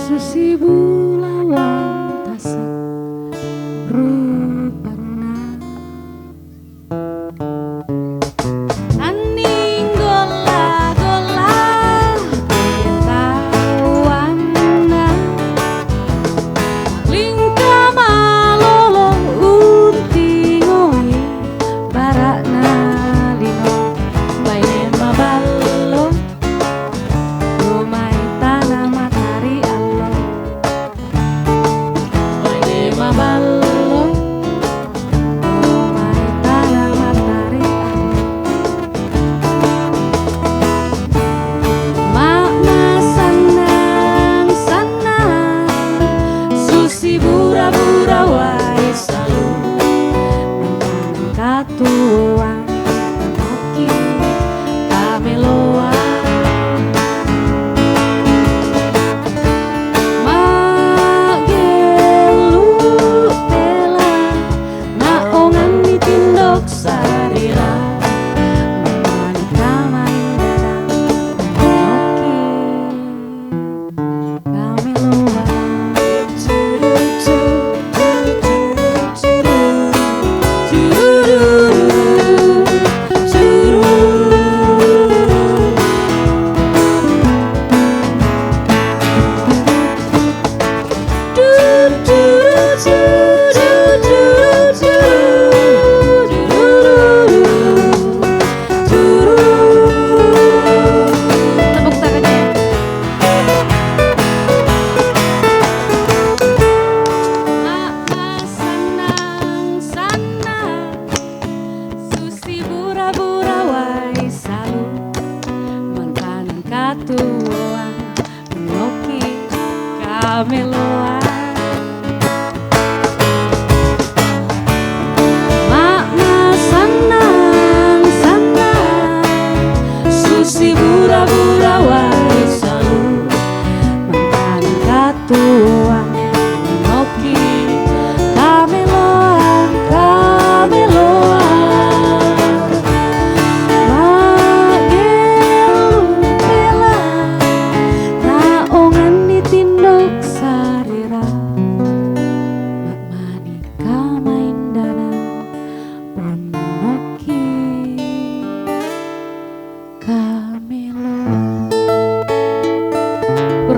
Susi Bulawan tasik rupana aning gola-gola tawana lingka malolo unti ngoi barakna lino baine maballo rumai tanah matahari maballo rumai tanah matahari makna sanang-sanang Susi bura-bura wae salu nang katuan oki kameloa sarira memani kamai dadang oki Tuan Loki Kameloa makna sanang-sanang Susi bura-bura wae salu mantan katuan Loki Kameloa Kameloa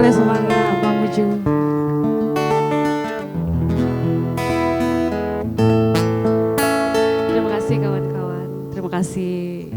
semangat menuju. Terima kasih kawan-kawan. Terima kasih.